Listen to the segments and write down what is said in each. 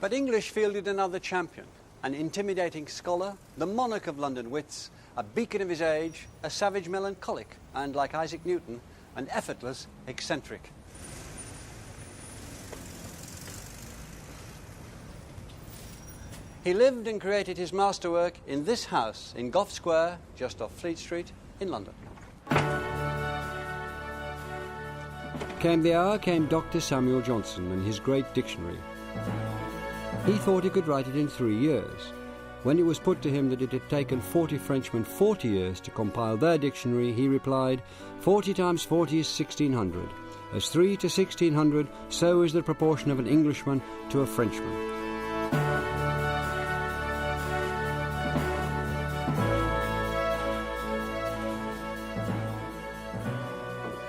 But English fielded another champion, an intimidating scholar, the monarch of London wits, a beacon of his age, a savage melancholic, and, like Isaac Newton, an effortless eccentric. He lived and created his masterwork in this house in Gough Square, just off Fleet Street, in London. Came the hour, came Dr. Samuel Johnson and his great dictionary. He thought he could write it in 3 years. When it was put to him that it had taken 40 Frenchmen 40 years to compile their dictionary, he replied, 40 times 40 is 1600. As 3 to 1600, so is the proportion of an Englishman to a Frenchman.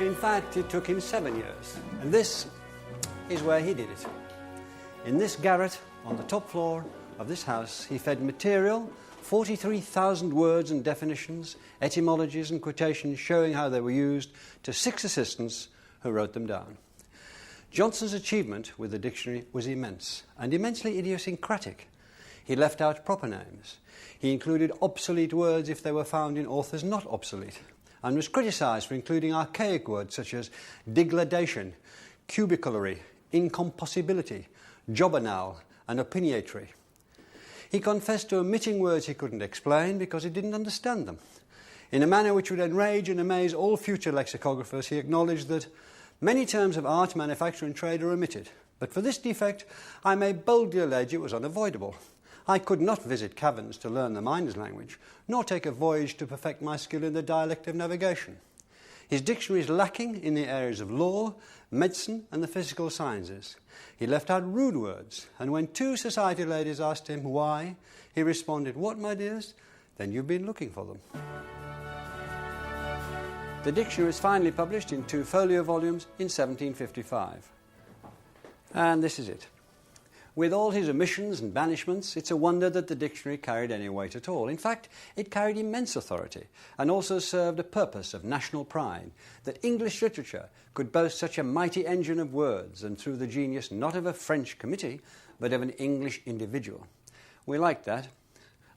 In fact, it took him 7 years, and this is where he did it. In this garret, on the top floor of this house, he fed material, 43,000 words and definitions, etymologies and quotations showing how they were used, to 6 assistants who wrote them down. Johnson's achievement with the dictionary was immense, and immensely idiosyncratic. He left out proper names. He included obsolete words if they were found in authors not obsolete, and was criticised for including archaic words such as degradation, cubicularity, incompossibility, jobbanal, and opiniatory. He confessed to omitting words he couldn't explain because he didn't understand them. In a manner which would enrage and amaze all future lexicographers, he acknowledged that many terms of art, manufacture and trade are omitted, but for this defect I may boldly allege it was unavoidable. I could not visit caverns to learn the miner's language, nor take a voyage to perfect my skill in the dialect of navigation. His dictionary is lacking in the areas of law, medicine and the physical sciences. He left out rude words, and when 2 society ladies asked him why, he responded, "What, my dears? Then you've been looking for them." The dictionary was finally published in 2 folio volumes in 1755. And this is it. With all his omissions and banishments, it's a wonder that the dictionary carried any weight at all. In fact, it carried immense authority and also served a purpose of national pride, that English literature could boast such a mighty engine of words, and through the genius not of a French committee, but of an English individual. We like that,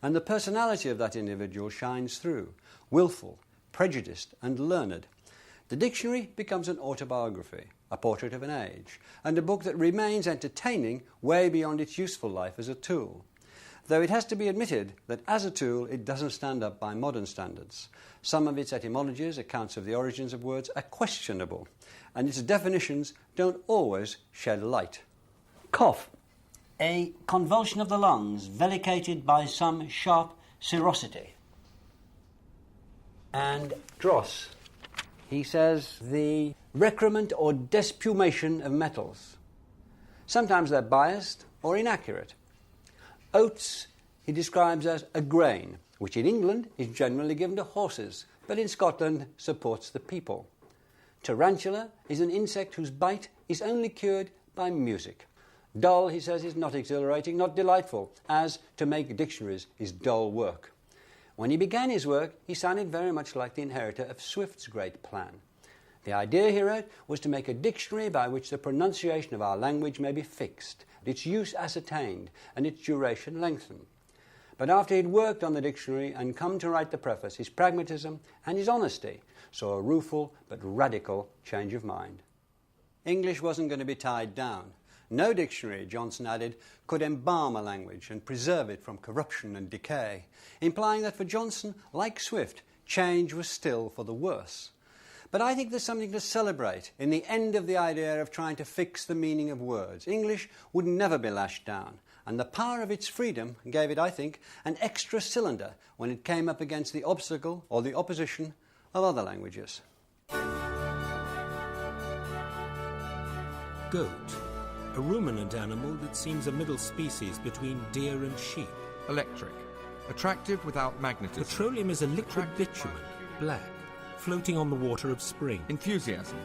and the personality of that individual shines through, willful, prejudiced and learned. The dictionary becomes an autobiography, a portrait of an age, and a book that remains entertaining way beyond its useful life as a tool. Though it has to be admitted that as a tool it doesn't stand up by modern standards. Some of its etymologies, accounts of the origins of words, are questionable, and its definitions don't always shed light. Cough. A convulsion of the lungs velicated by some sharp serosity. And dross. He says the recrement or despumation of metals. Sometimes they're biased or inaccurate. Oats he describes as a grain, which in England is generally given to horses, but in Scotland supports the people. Tarantula is an insect whose bite is only cured by music. Dull, he says, is not exhilarating, not delightful, as to make dictionaries is dull work. When he began his work, he sounded very much like the inheritor of Swift's great plan. The idea, he wrote, was to make a dictionary by which the pronunciation of our language may be fixed, its use ascertained, and its duration lengthened. But after he'd worked on the dictionary and come to write the preface, his pragmatism and his honesty saw a rueful but radical change of mind. English wasn't going to be tied down. No dictionary, Johnson added, could embalm a language and preserve it from corruption and decay, implying that for Johnson, like Swift, change was still for the worse. But I think there's something to celebrate in the end of the idea of trying to fix the meaning of words. English would never be lashed down, and the power of its freedom gave it, I think, an extra cylinder when it came up against the obstacle or the opposition of other languages. Goat. A ruminant animal that seems a middle species between deer and sheep. Electric. Attractive without magnetism. Petroleum is a liquid bitumen, black, floating on the water of spring. Enthusiasm.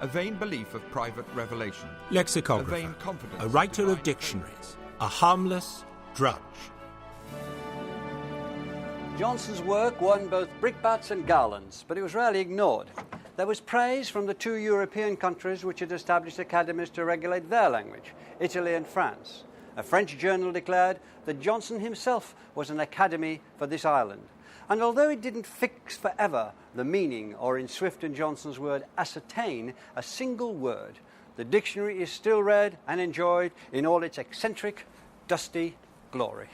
A vain belief of private revelation. Lexicographer. A vain confidence. A writer of dictionaries. A harmless drudge. Johnson's work won both brickbats and garlands, but it was rarely ignored. There was praise from the 2 European countries which had established academies to regulate their language, Italy and France. A French journal declared that Johnson himself was an academy for this island. And although it didn't fix forever the meaning, or in Swift and Johnson's word, ascertain a single word, the dictionary is still read and enjoyed in all its eccentric, dusty glory.